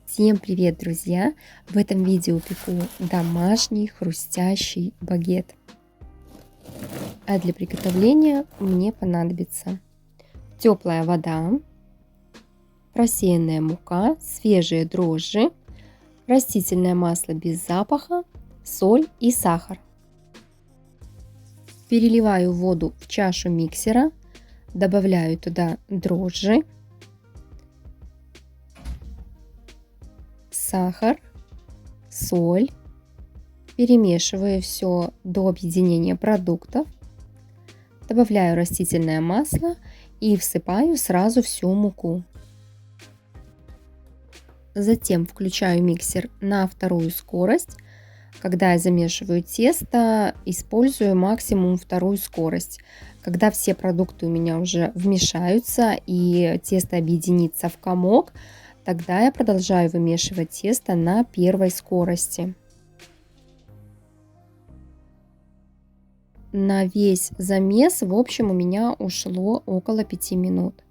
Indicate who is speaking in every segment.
Speaker 1: Всем привет, друзья! В этом видео пеку домашний хрустящий багет. А для приготовления мне понадобится теплая вода, просеянная мука, свежие дрожжи, растительное масло без запаха, соль и сахар. Переливаю воду в чашу миксера, добавляю туда дрожжи, сахар, соль, перемешиваю все до объединения продуктов, добавляю растительное масло и всыпаю сразу всю муку. Затем включаю миксер на вторую скорость. Когда я замешиваю тесто, использую максимум вторую скорость. Когда все продукты у меня уже вмешаются и тесто объединится в комок, тогда я продолжаю вымешивать тесто на первой скорости. На весь замес, в общем, у меня ушло около 5 минут.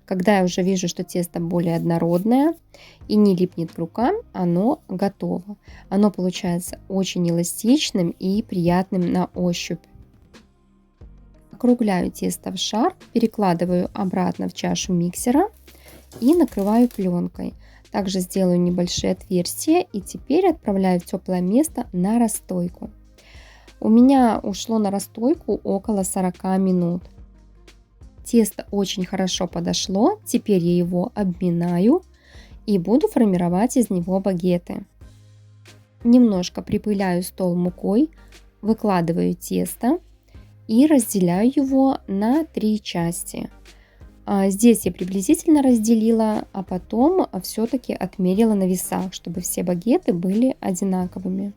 Speaker 1: Когда я уже вижу, что тесто более однородное и не липнет к рукам, оно готово. Оно получается очень эластичным и приятным на ощупь. Округляю тесто в шар, перекладываю обратно в чашу миксера и накрываю пленкой. Также сделаю небольшие отверстия и теперь отправляю в теплое место на расстойку. У меня ушло на расстойку около 40 минут. Тесто очень хорошо подошло, теперь я его обминаю и буду формировать из него багеты. Немножко припыляю стол мукой, выкладываю тесто и разделяю его на 3 части. Здесь я приблизительно разделила, а потом все-таки отмерила на весах, чтобы все багеты были одинаковыми.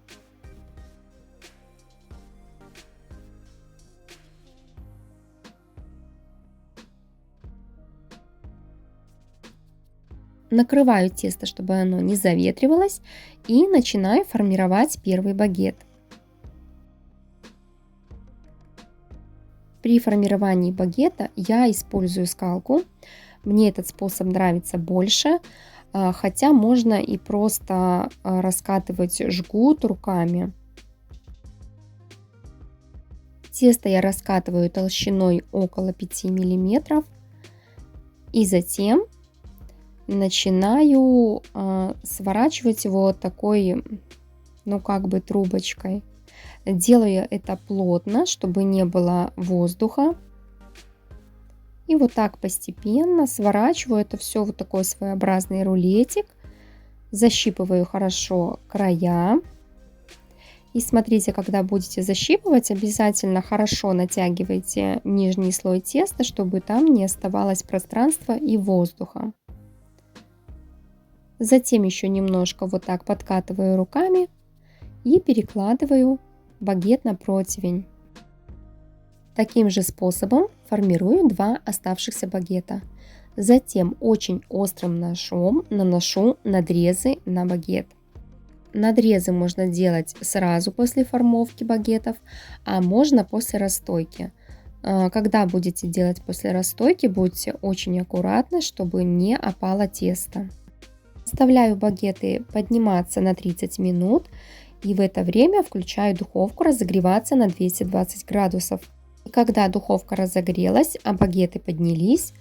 Speaker 1: Накрываю тесто, чтобы оно не заветривалось, и начинаю формировать первый багет. При формировании багета я использую скалку. Мне этот способ нравится больше, хотя можно и просто раскатывать жгут руками. Тесто я раскатываю толщиной около 5 мм. И затем начинаю сворачивать его такой, трубочкой. Делаю это плотно, чтобы не было воздуха. И вот так постепенно сворачиваю это все в такой своеобразный рулетик. Защипываю хорошо края. И смотрите, когда будете защипывать, обязательно хорошо натягивайте нижний слой теста, чтобы там не оставалось пространства и воздуха. Затем еще немножко вот так подкатываю руками и перекладываю багет на противень. Таким же способом формирую 2 оставшихся багета. Затем очень острым ножом наношу надрезы на багет. Надрезы можно делать сразу после формовки багетов, а можно после расстойки. Когда будете делать после расстойки, будьте очень аккуратны, чтобы не опало тесто. Оставляю багеты подниматься на 30 минут и в это время включаю духовку разогреваться на 220 градусов. И когда духовка разогрелась, а багеты поднялись,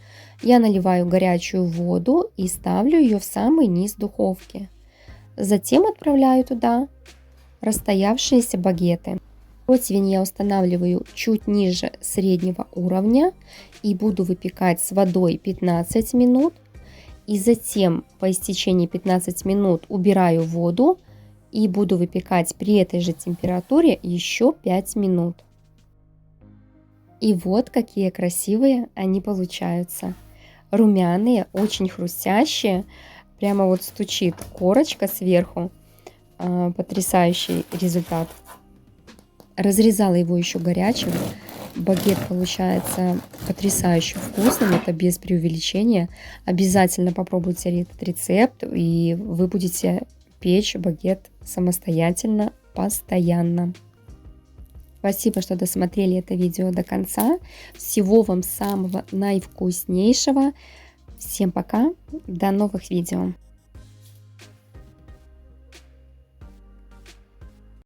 Speaker 1: я наливаю горячую воду и ставлю ее в самый низ духовки. Затем отправляю туда расстоявшиеся багеты. Противень я устанавливаю чуть ниже среднего уровня и буду выпекать с водой 15 минут. И затем по истечении 15 минут убираю воду и буду выпекать при этой же температуре еще 5 минут. И вот какие красивые они получаются. Румяные, очень хрустящие. Прямо вот стучит корочка сверху. Потрясающий результат. Разрезала его еще горячим. Багет получается потрясающе вкусным, это без преувеличения. Обязательно попробуйте этот рецепт, и вы будете печь багет самостоятельно, постоянно. Спасибо, что досмотрели это видео до конца. Всего вам самого наивкуснейшего. Всем пока, до новых видео.